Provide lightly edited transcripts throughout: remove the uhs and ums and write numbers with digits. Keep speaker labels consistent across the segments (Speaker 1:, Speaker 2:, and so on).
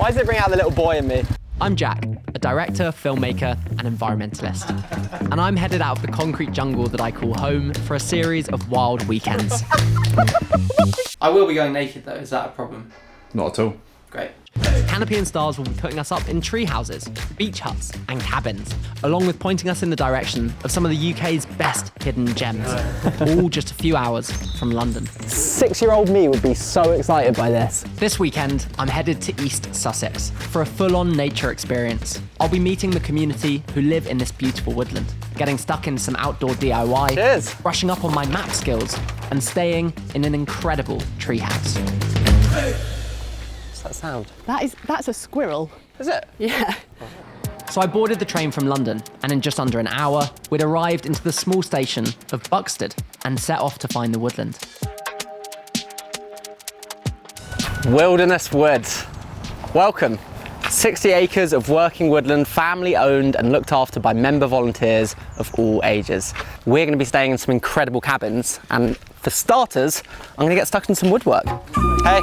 Speaker 1: Why does it bring out the little boy in me?
Speaker 2: I'm Jack, a director, filmmaker, and environmentalist. And I'm headed out of the concrete jungle that I call home for a series of wild weekends. I will be going naked though, is that a problem?
Speaker 3: Not at all.
Speaker 2: Great. Canopy and Stars will be putting us up in tree houses, beach huts, and cabins, along with pointing us in the direction of some of the UK's best hidden gems, all just a few hours from London.
Speaker 1: 6-year-old me would be so excited by this.
Speaker 2: This weekend, I'm headed to East Sussex for a full-on nature experience. I'll be meeting the community who live in this beautiful woodland, getting stuck in some outdoor DIY,
Speaker 1: Cheers.
Speaker 2: brushing up on my map skills, and staying in an incredible treehouse.
Speaker 1: What's that sound?
Speaker 4: That's a squirrel.
Speaker 1: Is it?
Speaker 4: Yeah.
Speaker 2: So I boarded the train from London, and in just under an hour, we'd arrived into the small station of Buxted and set off to find the woodland.
Speaker 1: Wilderness Woods. Welcome. 60 acres of working woodland, family owned and looked after by member volunteers of all ages. We're going to be staying in some incredible cabins, and for starters, I'm going to get stuck in some woodwork. Hey,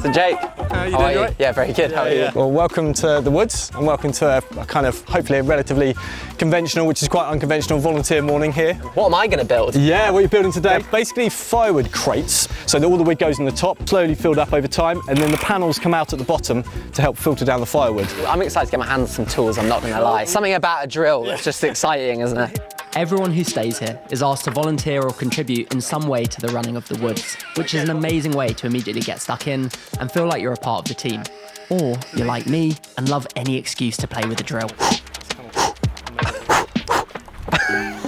Speaker 1: so Jake.
Speaker 5: How are you doing, right?
Speaker 1: Yeah, very good. How are you?
Speaker 5: Well, welcome to the woods and welcome to a kind of, hopefully a relatively conventional, which is quite unconventional, volunteer morning here.
Speaker 1: What am I going to build?
Speaker 5: Yeah, what you're building today, basically firewood crates, so that all the wood goes in the top, slowly filled up over time, and then the panels come out at the bottom to help filter down the firewood.
Speaker 1: I'm excited to get my hands on some tools, I'm not going to lie. Something about a drill that's just exciting, isn't it?
Speaker 2: Everyone who stays here is asked to volunteer or contribute in some way to the running of the woods, which is an amazing way to immediately get stuck in and feel like you're a part of the team. Or you're like me and love any excuse to play with a drill.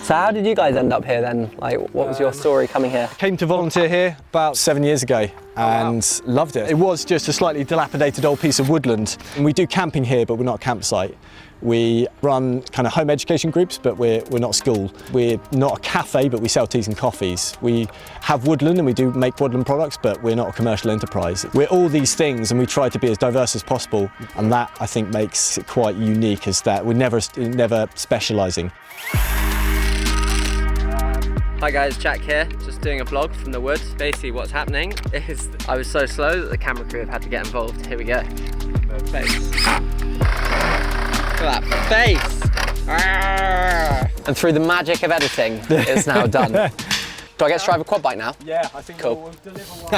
Speaker 1: So how did you guys end up here then? Like, what was your story coming here?
Speaker 5: Came to volunteer here about 7 years ago and loved it. It was just a slightly dilapidated old piece of woodland. And we do camping here, but we're not a campsite. We run kind of home education groups, but we're not a school. We're not a cafe, but we sell teas and coffees. We have woodland and we do make woodland products, but we're not a commercial enterprise. We're all these things and we try to be as diverse as possible. And that, I think, makes it quite unique, is that we're never specialising.
Speaker 1: Hi guys, Jack here, just doing a vlog from the woods. Basically what's happening is I was so slow that the camera crew have had to get involved. Here we go. Face. Look at that face! And through the magic of editing, it's now done. Do I get to drive a quad bike now?
Speaker 5: Yeah, I think
Speaker 1: cool.
Speaker 5: we'll deliver one.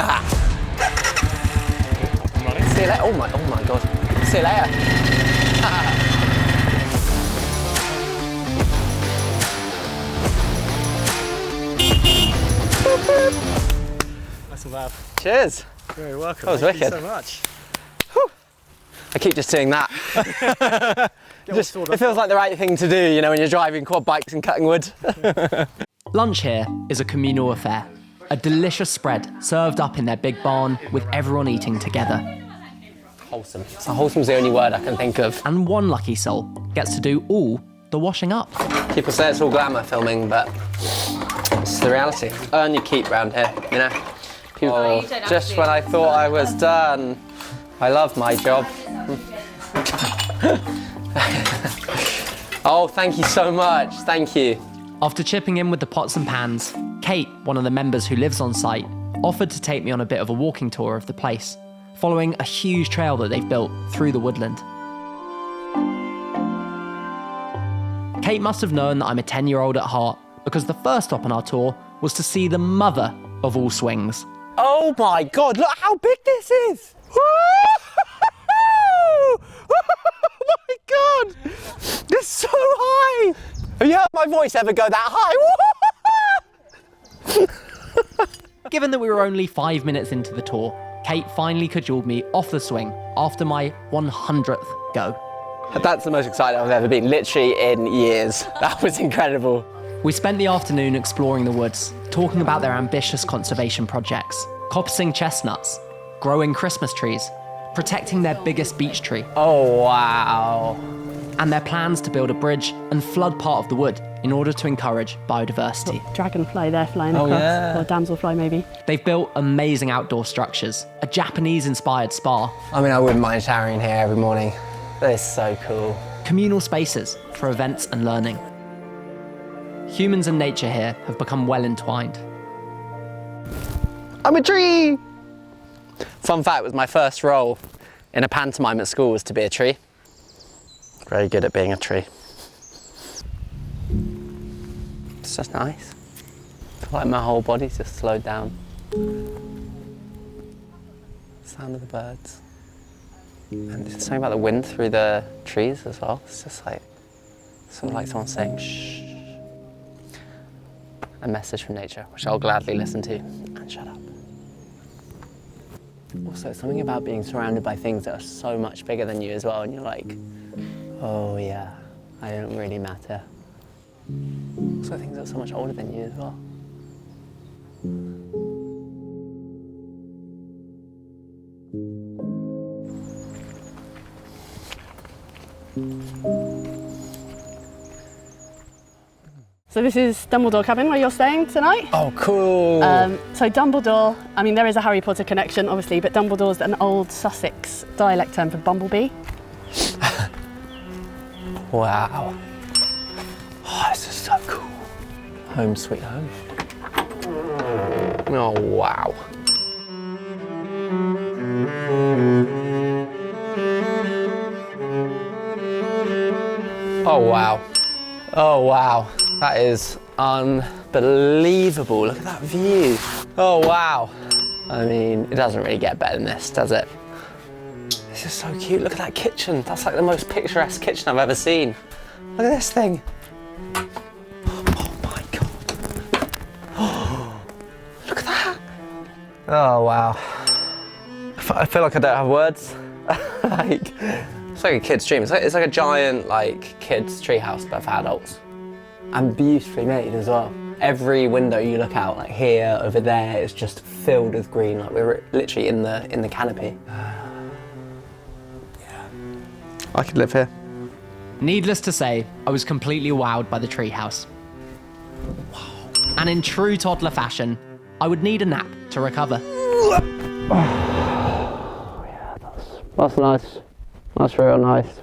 Speaker 1: See you later. Oh my god. See you later.
Speaker 5: That's a lab.
Speaker 1: Cheers.
Speaker 5: Very welcome.
Speaker 1: That was
Speaker 5: Thank
Speaker 1: wicked.
Speaker 5: you so much.
Speaker 1: I keep just doing that. It feels like the right thing to do, you know, when you're driving quad bikes and cutting wood.
Speaker 2: Lunch here is a communal affair. A delicious spread served up in their big barn with everyone eating together.
Speaker 1: Wholesome. So wholesome's the only word I can think of.
Speaker 2: And one lucky soul gets to do all the washing up.
Speaker 1: People say it's all glamour filming, but it's the reality. Earn your keep round here, you know? People, just when I thought I was done, I love my job. Oh, thank you so much, thank you.
Speaker 2: After chipping in with the pots and pans, Kate, one of the members who lives on site, offered to take me on a bit of a walking tour of the place, following a huge trail that they've built through the woodland. Kate must have known that I'm a 10-year-old at heart, because the first stop on our tour was to see the mother of all swings.
Speaker 1: Oh my God, look how big this is! Oh my God! It's so high! Have you heard my voice ever go that high?
Speaker 2: Given that we were only 5 minutes into the tour, Kate finally cajoled me off the swing after my 100th go.
Speaker 1: That's the most excited I've ever been, literally in years. That was incredible.
Speaker 2: We spent the afternoon exploring the woods, talking about their ambitious conservation projects, coppicing chestnuts, growing Christmas trees, protecting their biggest beech tree.
Speaker 1: Oh, wow.
Speaker 2: And their plans to build a bridge and flood part of the wood in order to encourage biodiversity.
Speaker 4: Dragonfly there flying across,
Speaker 1: yeah.
Speaker 4: or damselfly maybe.
Speaker 2: They've built amazing outdoor structures, a Japanese-inspired spa,
Speaker 1: I mean, I wouldn't mind showering here every morning. It's so cool.
Speaker 2: communal spaces for events and learning. Humans and nature here have become well entwined.
Speaker 1: I'm a tree! Fun fact, it was my first role in a pantomime at school was to be a tree. Very good at being a tree. It's just nice. I feel like my whole body's just slowed down. Sound of the birds. And there's something about the wind through the trees as well. It's just like, sort of like someone saying shh. A message from nature, which I'll gladly listen to and shut up. Also, something about being surrounded by things that are so much bigger than you as well, and you're like, oh yeah, I don't really matter. Also, things that are so much older than you as well.
Speaker 4: So this is Dumbledore Cabin where you're staying tonight.
Speaker 1: Oh, cool.
Speaker 4: So Dumbledore, I mean, there is a Harry Potter connection, obviously, but Dumbledore's an old Sussex dialect term for bumblebee.
Speaker 1: Wow. Oh, this is so cool. Home sweet home. Oh, wow. Oh, wow. Oh, wow. That is unbelievable. Look at that view. Oh, wow. I mean, it doesn't really get better than this, does it? This is so cute. Look at that kitchen. That's like the most picturesque kitchen I've ever seen. Look at this thing. Oh my God. Oh, look at that. Oh, wow. I feel like I don't have words. It's like a kid's dream. It's like a giant, like, kid's treehouse, but for adults. And beautifully made as well. Every window you look out, like here, over there, is just filled with green. Like we're literally in the canopy. Yeah. I could live here.
Speaker 2: Needless to say, I was completely wowed by the treehouse. Wow. And in true toddler fashion, I would need a nap to recover.
Speaker 1: Oh, yeah, that's nice. That's real nice.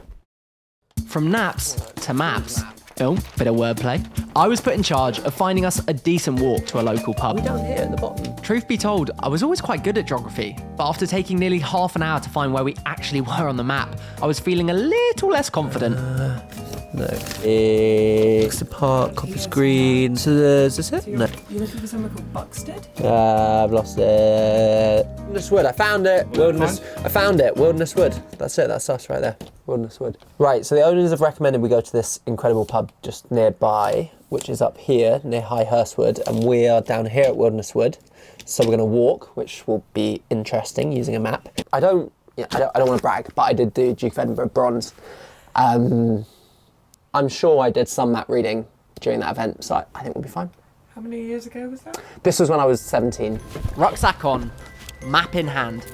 Speaker 2: From naps to maps. Oh, bit of wordplay. I was put in charge of finding us a decent walk to a local pub.
Speaker 1: Down here at the bottom.
Speaker 2: Truth be told, I was always quite good at geography, but after taking nearly half an hour to find where we actually were on the map, I was feeling a little less confident.
Speaker 3: No. It's the park, Coppice Green. So is this it? No.
Speaker 6: You're looking for somewhere called Buxted?
Speaker 1: I've lost it. Wilderness Wood, I found it. Wilderness, I found it. Wilderness Wood. That's it, that's us right there. Wilderness Wood. Right, so the owners have recommended we go to this incredible pub just nearby, which is up here near High Hurstwood, and we are down here at Wilderness Wood. So we're going to walk, which will be interesting using a map. I don't want to brag, but I did do Duke of Edinburgh Bronze. I'm sure I did some map reading during that event, so I think we'll be fine.
Speaker 6: How many years ago was that?
Speaker 1: This was when I was 17.
Speaker 2: Rucksack on, map in hand.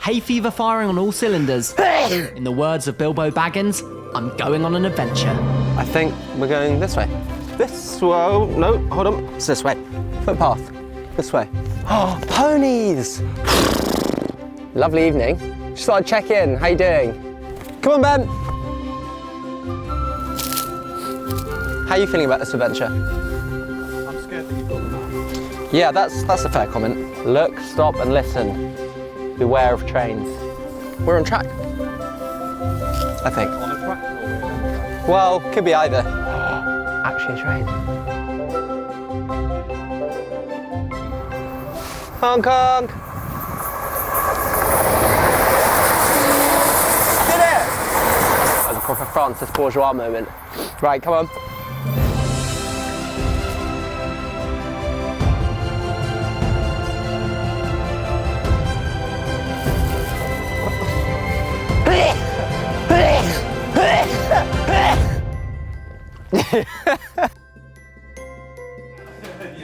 Speaker 2: Hay fever firing on all cylinders. In the words of Bilbo Baggins, I'm going on an adventure.
Speaker 1: I think we're going this way. This way, no, hold on, it's this way. Footpath, this way. Oh, ponies! Lovely evening. Just thought I'd check in, how you doing? Come on, Ben. How are you feeling about this adventure?
Speaker 5: I'm scared that you've got the map.
Speaker 1: Yeah, that's a fair comment. Look, stop and listen. Beware of trains. We're on track, I think.
Speaker 5: On a track or
Speaker 1: Well, could be either. Actually a train. Hong Kong! Did it! That was a proper Francis Bourgeois moment. Right, come on.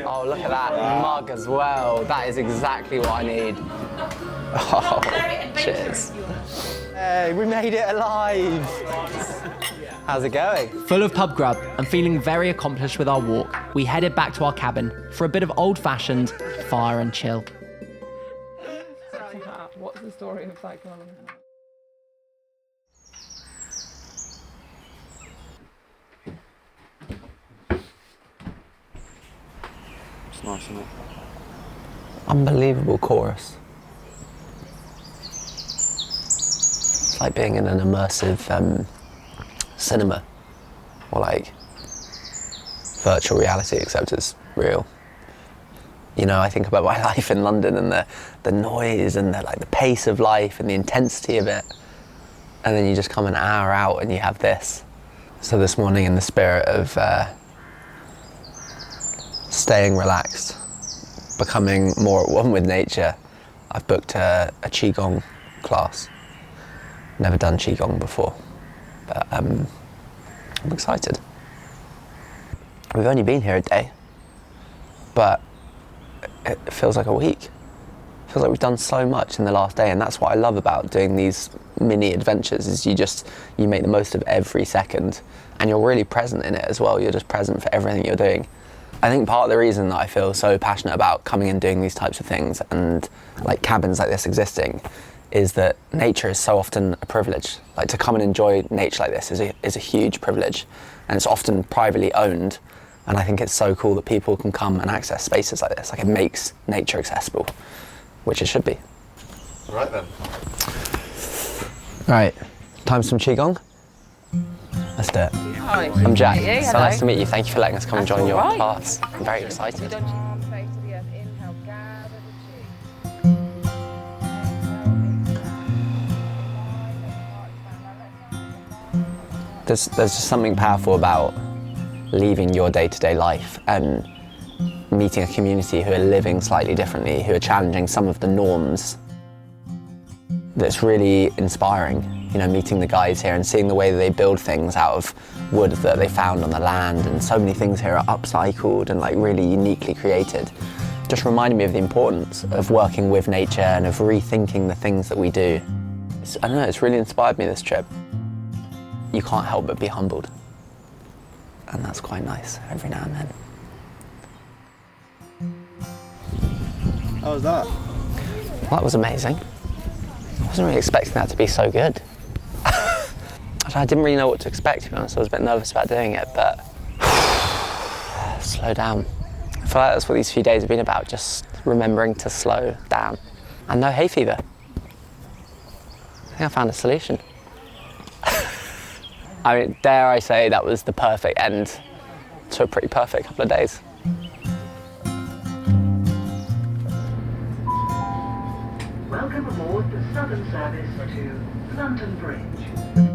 Speaker 1: Oh, look at that mug as well. That is exactly what I need. Oh, cheers. Hey, we made it alive. How's it going?
Speaker 2: Full of pub grub and feeling very accomplished with our walk, we headed back to our cabin for a bit of old-fashioned fire and chill.
Speaker 6: What's the story of that girl?
Speaker 1: It's nice, isn't it? Unbelievable chorus. like being in an immersive cinema, or like virtual reality, except it's real. You know, I think about my life in London and the noise and the pace of life and the intensity of it. And then you just come an hour out and you have this. So this morning, in the spirit of staying relaxed, becoming more at one with nature, I've booked a Qigong class. Never done Qigong before, but I'm excited. We've only been here a day, but it feels like a week. It feels like we've done so much in the last day, and that's what I love about doing these mini adventures, is you make the most of every second, and you're really present in it as well. You're just present for everything you're doing. I think part of the reason that I feel so passionate about coming and doing these types of things, and like cabins like this existing, is that nature is so often a privilege. Like, to come and enjoy nature like this is a huge privilege, and it's often privately owned. And I think it's so cool that people can come and access spaces like this. Like, it makes nature accessible, which it should be.
Speaker 7: All right then.
Speaker 1: Right, time for some Qigong. Let's do it.
Speaker 8: Hi.
Speaker 1: I'm Jack.
Speaker 8: Yeah,
Speaker 1: so
Speaker 8: hello.
Speaker 1: nice to meet you. Thank you for letting us come and
Speaker 8: That's
Speaker 1: join your
Speaker 8: all right.
Speaker 1: class. I'm very excited. There's just something powerful about leaving your day-to-day life and meeting a community who are living slightly differently, who are challenging some of the norms. That's really inspiring, you know, meeting the guys here and seeing the way that they build things out of wood that they found on the land, and so many things here are upcycled and like really uniquely created. Just reminded me of the importance of working with nature and of rethinking the things that we do. I don't know, it's really inspired me, this trip. You can't help but be humbled. And that's quite nice every now and then.
Speaker 7: How was that?
Speaker 1: Well, that was amazing. I wasn't really expecting that to be so good. I didn't really know what to expect, to be honest. I was a bit nervous about doing it, but slow down. I feel like that's what these few days have been about, just remembering to slow down. And no hay fever. I think I found a solution. I mean, dare I say that was the perfect end to a pretty perfect couple of days.
Speaker 9: Welcome aboard the Southern service to London Bridge.